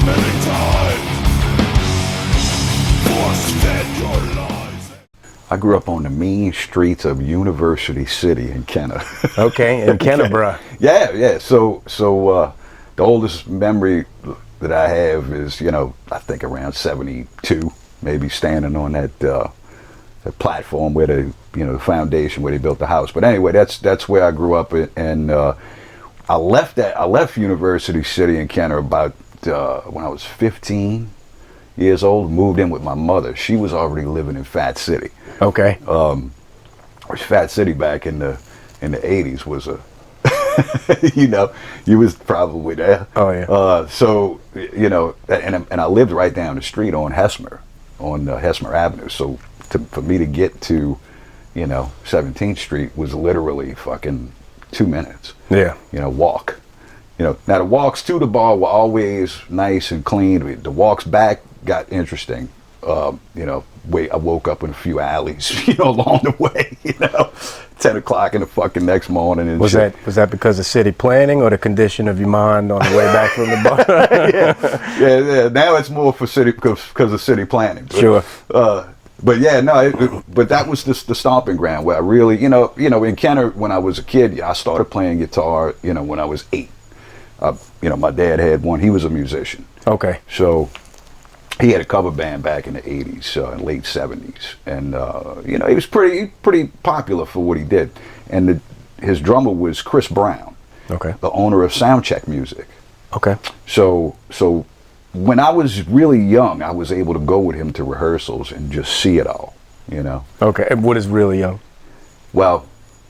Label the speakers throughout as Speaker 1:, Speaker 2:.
Speaker 1: many times. Force-fed your lies.
Speaker 2: I grew up on the mean streets of University City in Kenner.
Speaker 3: Okay, in Kennebra.
Speaker 2: Yeah. So the oldest memory that I have is, I think around 72, maybe standing on that platform where the foundation where they built the house. But anyway, that's where I grew up, and I left University City in Kenner about when I was 15 years old. Moved in with my mother. She was already living in Fat City.
Speaker 3: Okay.
Speaker 2: Which Fat City back in the 80s was a you was probably there.
Speaker 3: Oh yeah.
Speaker 2: So and I lived right down the street on Hesmer Avenue. So for me to get to 17th Street was literally fucking 2 minutes.
Speaker 3: Yeah.
Speaker 2: Walk. Now the walks to the bar were always nice and clean. The walks back got interesting. I woke up in a few alleys, along the way, 10 o'clock in the fucking next morning. And
Speaker 3: was that because of city planning or the condition of your mind on the way back from the bar?
Speaker 2: yeah. Now it's more for city because of city planning. But,
Speaker 3: sure.
Speaker 2: But yeah, no. But that was the stomping ground where I really, in Kenner when I was a kid, I started playing guitar, when I was 8. My dad had one. He was a musician.
Speaker 3: Okay.
Speaker 2: So he had a cover band back in the 80s and late 70s, and he was pretty popular for what he did. And his drummer was Chris Brown,
Speaker 3: okay, the
Speaker 2: owner of Soundcheck Music.
Speaker 3: Okay.
Speaker 2: So when I was really young, I was able to go with him to rehearsals and just see it all,
Speaker 3: Okay. And what is really young?
Speaker 2: Well,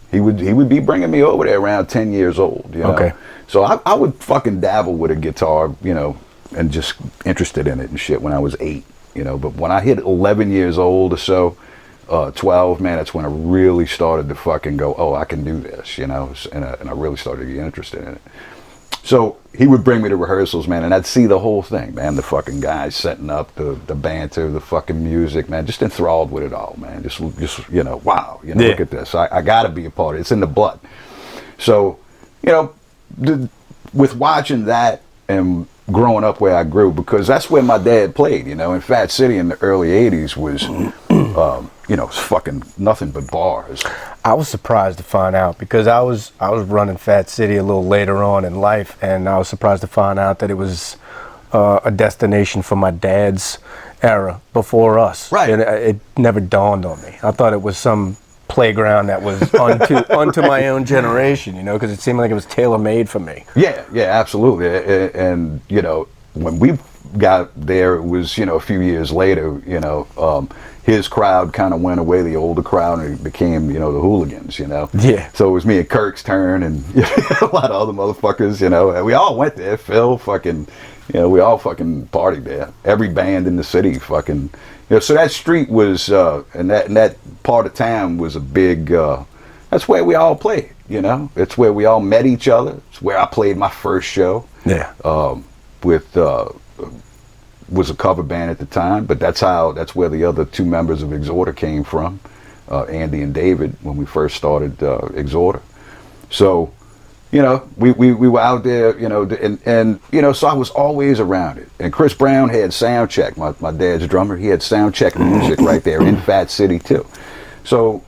Speaker 2: he would be bringing me over there around 10 years old.
Speaker 3: Okay.
Speaker 2: So I would fucking dabble with a guitar, and just interested in it and shit when I was 8, But when I hit 11 years old or so, 12, man, that's when I really started to fucking go, oh, I can do this, and I really started to get interested in it. So he would bring me to rehearsals, man, and I'd see the whole thing, man. The fucking guys setting up, the banter, the fucking music, man. Just enthralled with it all, man. Just wow,
Speaker 3: yeah.
Speaker 2: Look at this. I got to be a part of it. It's in the blood. So, with watching that and growing up where I grew, because that's where my dad played, in Fat City in the early 80s was, it's fucking nothing but bars.
Speaker 3: I was surprised to find out because I was running Fat City a little later on in life, and I was surprised to find out that it was a destination for my dad's era before us.
Speaker 2: Right.
Speaker 3: And it never dawned on me. I thought it was some playground that was unto my own generation, because it seemed like it was tailor-made for me.
Speaker 2: Yeah, absolutely. And when we got there, it was a few years later. His crowd kind of went away, the older crowd, and it became the hooligans.
Speaker 3: Yeah.
Speaker 2: So it was me and Kirk's turn, and a lot of other motherfuckers. And we all went there. Phil, fucking, we all fucking partied there. Every band in the city, fucking. So that street was, and that part of town was a big, that's where we all played, It's where we all met each other. It's where I played my first show.
Speaker 3: Yeah.
Speaker 2: Was a cover band at the time, but that's where the other 2 members of Exhorder came from, Andy and David, when we first started Exhorder. So, we were out there, and so I was always around it. And Chris Brown had Soundcheck, my dad's drummer. He had Soundcheck Music right there in Fat City too. So,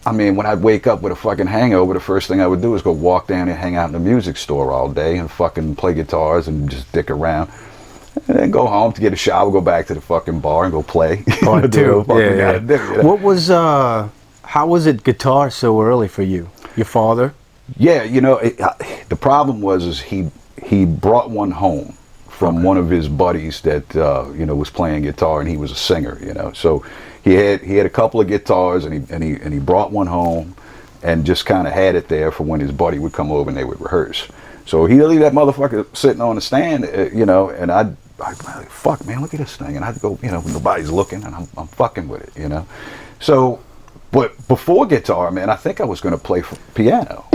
Speaker 2: I mean, when I'd wake up with a fucking hangover, the first thing I would do is go walk down and hang out in the music store all day and fucking play guitars and just dick around. And then go home to get a shower, go back to the fucking bar and go play.
Speaker 3: Part 2. Yeah. What was, how was it guitar so early for you? Your father?
Speaker 2: Yeah, the problem was he brought one home from one of his buddies that was playing guitar, and he was a singer, So he had a couple of guitars, and he brought one home, and just kind of had it there for when his buddy would come over and they would rehearse. So he'd leave that motherfucker sitting on the stand, and I'd like, fuck, man, look at this thing, and I'd go, nobody's looking, and I'm fucking with it, So. But before guitar, man, I think I was going to play piano,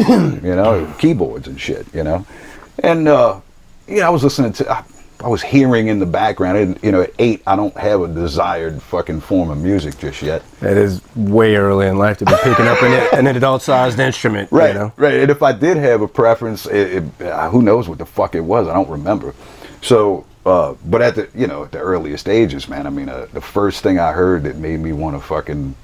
Speaker 2: keyboards and shit, And, I was listening to, I was hearing in the background, and, at 8, I don't have a desired fucking form of music just yet.
Speaker 3: That is way early in life to be picking up an adult-sized instrument,
Speaker 2: Right, right. And if I did have a preference, who knows what the fuck it was, I don't remember. So, but at the, at the earliest ages, man, I mean, the first thing I heard that made me want to fucking,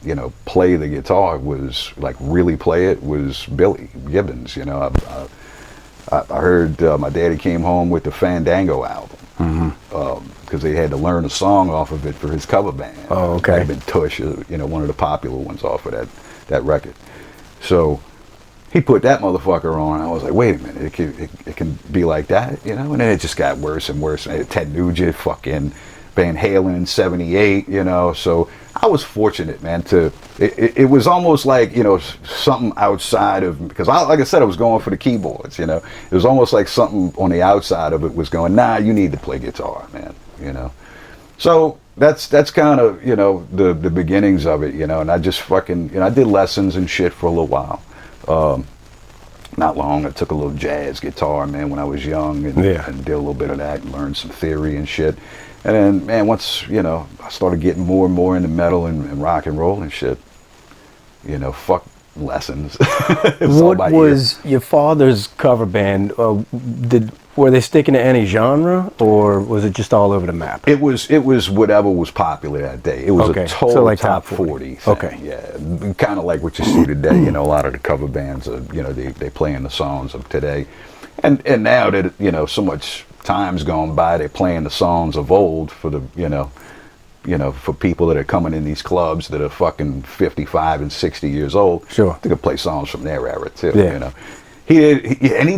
Speaker 2: play the guitar was, like, really play it, was Billy Gibbons, I heard my daddy came home with the Fandango album, because they had to learn a song off of it for his cover band.
Speaker 3: Oh, okay.
Speaker 2: I've been Tush, one of the popular ones off of that record. So he put that motherfucker on, and I was like, wait a minute, it can be like that, and then it just got worse and worse. And Ted Nugent, fucking Van Halen in '78, so I was fortunate, man, it was almost like, something outside of, because like I said, I was going for the keyboards, it was almost like something on the outside of it was going, nah, you need to play guitar, man, So that's kind of, the beginnings of it, and I just fucking, I did lessons and shit for a little while. Not long. I took a little jazz guitar, man, when I was young, and did a little bit of that, and learned some theory and shit. And then, man, once, I started getting more and more into metal and rock and roll and shit, fuck lessons.
Speaker 3: What was your father's cover band? Were they sticking to any genre, or was it just all over the map?
Speaker 2: It was whatever was popular that day. It was a total
Speaker 3: so like
Speaker 2: top 40 thing.
Speaker 3: Okay.
Speaker 2: Yeah, kind of like what you see today. A lot of the cover bands are, they playing the songs of today, and now that so much time's gone by, they're playing the songs of old for the for people that are coming in these clubs that are fucking 55 and 60 years old. Sure, they could play songs from their era too. Yeah. He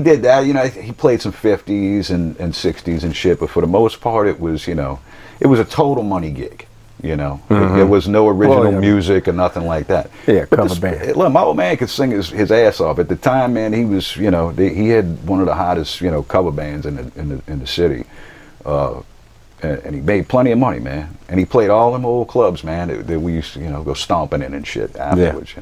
Speaker 2: did that, he played some 50s and 60s and shit, but for the most part it was, it was a total money gig, There was no original music or nothing like that. Yeah, but cover band. Look, my old man could sing his ass off. At the time, man, he was, he had one of the hottest, cover bands in the city. And he made plenty of money, man. And he played all them old clubs, man, that we used to, go stomping in and shit afterwards,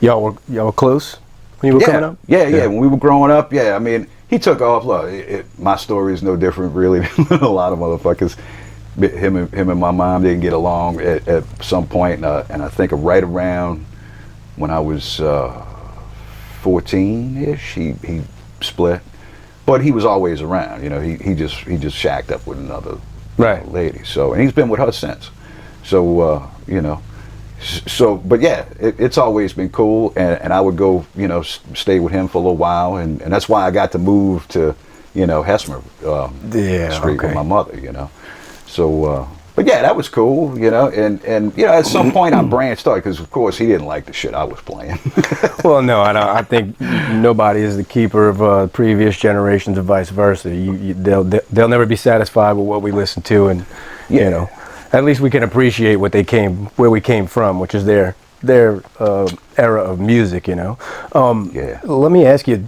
Speaker 3: Y'all were close? When you were coming up?
Speaker 2: Yeah. When we were growing up, I mean, he took off. Look, my story is no different, really, than a lot of motherfuckers. Him and my mom didn't get along at some point, and I think right around when I was 14-ish, he split. But he was always around, He just shacked up with another lady. So, and he's been with her since. So, So, but yeah, it's always been cool, and I would go, stay with him for a little while, and that's why I got to move to, Hesmer Street with my mother, So, but yeah, that was cool, and at some point I branched out, because of course he didn't like the shit I was playing.
Speaker 3: Well, no, I think nobody is the keeper of previous generations and vice versa. They'll never be satisfied with what we listen to, and at least we can appreciate where we came from, which is their era of music, Let me ask you,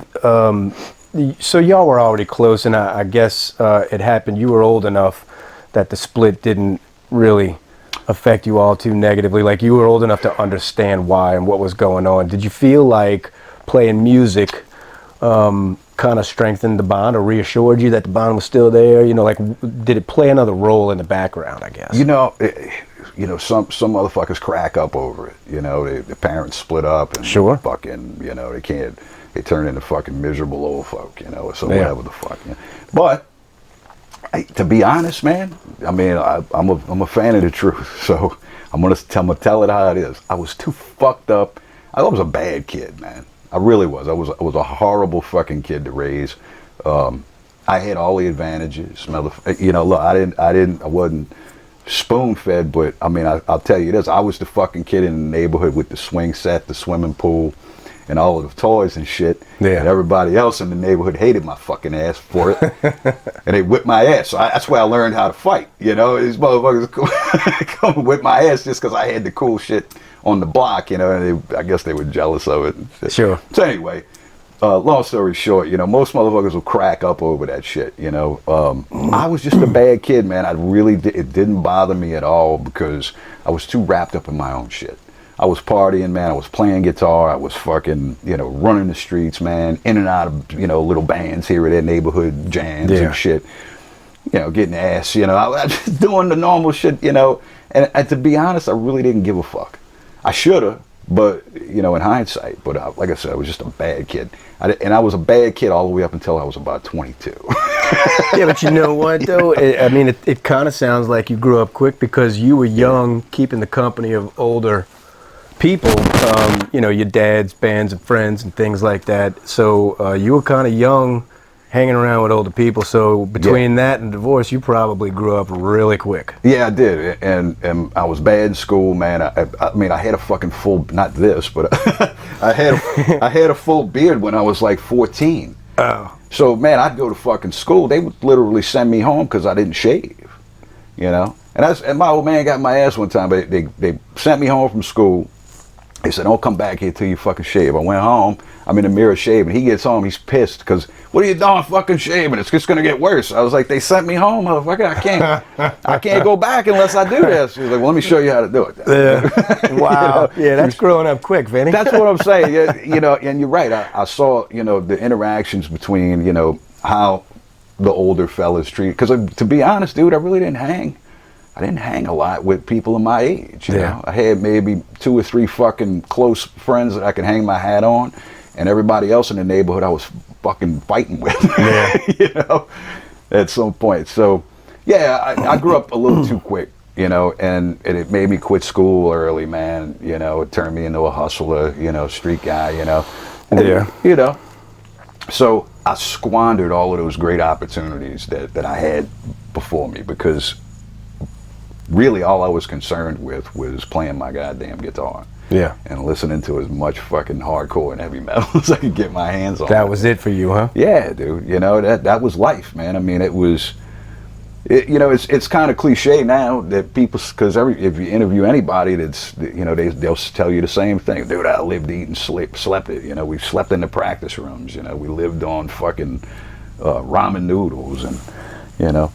Speaker 3: so y'all were already close, and I guess it happened, you were old enough that the split didn't really affect you all too negatively. Like, you were old enough to understand why and what was going on. Did you feel like playing music kind of strengthened the bond, or reassured you that the bond was still there? Did it play another role in the background, I guess?
Speaker 2: Some motherfuckers crack up over it. The parents split up, and fucking, they turn into fucking miserable old folk, so whatever the fuck. But to be honest, man, I mean, I'm a fan of the truth, so I'm gonna tell it how it is. I was too fucked up. I was a bad kid, man. I really was. I was a horrible fucking kid to raise. I had all the advantages. Look, I wasn't spoon fed, but I mean, I'll tell you this: I was the fucking kid in the neighborhood with the swing set, the swimming pool, and all of the toys and shit. Yeah. And everybody else in the neighborhood hated my fucking ass for it, and they whipped my ass. So that's where I learned how to fight. These motherfuckers come and whip my ass just because I had the cool shit on the block, and I guess they were jealous of it. Sure. So anyway, long story short, most motherfuckers will crack up over that shit. I was just a bad kid, man. It didn't bother me at all, because I was too wrapped up in my own shit. I was partying, man. I was playing guitar. I was fucking, running the streets, man, in and out of, little bands here or there, neighborhood jams and shit. Getting ass, I was just doing the normal shit, and to be honest, I really didn't give a fuck. I should have, But, you know, in hindsight, but like I said, I was just a bad kid. And I was a bad kid all the way up until I was about 22.
Speaker 3: Yeah, but you know what, though? I mean, it kind of sounds like you grew up quick because you were young, keeping the company of older people, you know, your dad's bands and friends and things like that. So you were kind of young, hanging around with older people. So between that and divorce, you probably grew up really quick.
Speaker 2: Yeah, I did, and I was bad in school, man. I mean, I had a fucking full, not this, but I had a full beard when I was like 14.
Speaker 3: Oh.
Speaker 2: So man, I'd go to fucking school. They would literally send me home because I didn't shave, you know. And my old man got my ass one time. But they sent me home from school. They said, "Don't come back here till you fucking shave." I went home. I'm in the mirror shaving. He gets home. He's pissed because, "What are you doing fucking shaving? It's just gonna get worse." I was like, "They sent me home, motherfucker. I can't go back unless I do this." He's like, "Well, let me show you how to do it."
Speaker 3: Yeah. Wow. You know? Yeah, that's growing up quick, Vinny.
Speaker 2: That's what I'm saying. Yeah, you know, and you're right. I saw, you know, the interactions between, you know, how the older fellas treat. Because to be honest, dude, I really didn't hang. I didn't hang a lot with people of my age, you know. I had maybe 2 or 3 fucking close friends that I could hang my hat on, and everybody else in the neighborhood I was fucking fighting with, you know, at some point. So, yeah, I grew up a little too quick, you know, and it made me quit school early, man. You know, it turned me into a hustler, you know, street guy, you know. And, you know, so I squandered all of those great opportunities that I had before me because really all I was concerned with was playing my goddamn guitar.
Speaker 3: Yeah.
Speaker 2: And listening to as much fucking hardcore and heavy metal as I could get my hands on.
Speaker 3: That was it for you, huh?
Speaker 2: Yeah, dude. You know, that was life, man. I mean, you know, it's kind of cliche now that people, because if you interview anybody that's, you know, they'll tell you the same thing. Dude, I lived, eat, and slept it. You know, we slept in the practice rooms. You know, we lived on fucking ramen noodles, and, you know,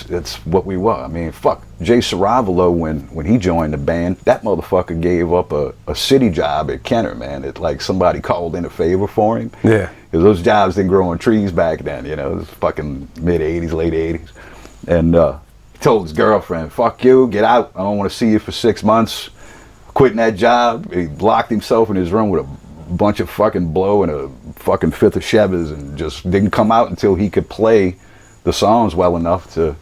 Speaker 2: it's what we were. I mean, fuck, Jay Saravalo, when he joined the band, that motherfucker gave up a city job at Kenner, man. It's like somebody called in a favor for him.
Speaker 3: Yeah.
Speaker 2: Because those jobs didn't grow on trees back then, you know. It was fucking mid-'80s, late 80s. And he told his girlfriend, "Fuck you, get out. I don't want to see you for 6 months." Quitting that job. He locked himself in his room with a bunch of fucking blow and a fucking fifth of Chevys and just didn't come out until he could play the songs well enough to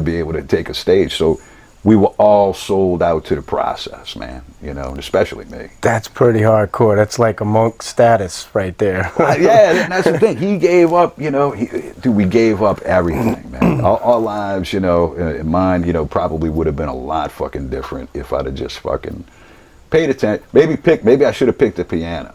Speaker 2: be able to take a stage. So we were all sold out to the process, man, you know, especially me.
Speaker 3: That's pretty hardcore. That's like a monk status right there.
Speaker 2: Yeah, and that's the thing. He gave up, you know, dude, we gave up everything, man. Our lives, you know, and mine, you know, probably would have been a lot fucking different if I'd have just fucking paid attention. Maybe I should have picked the piano.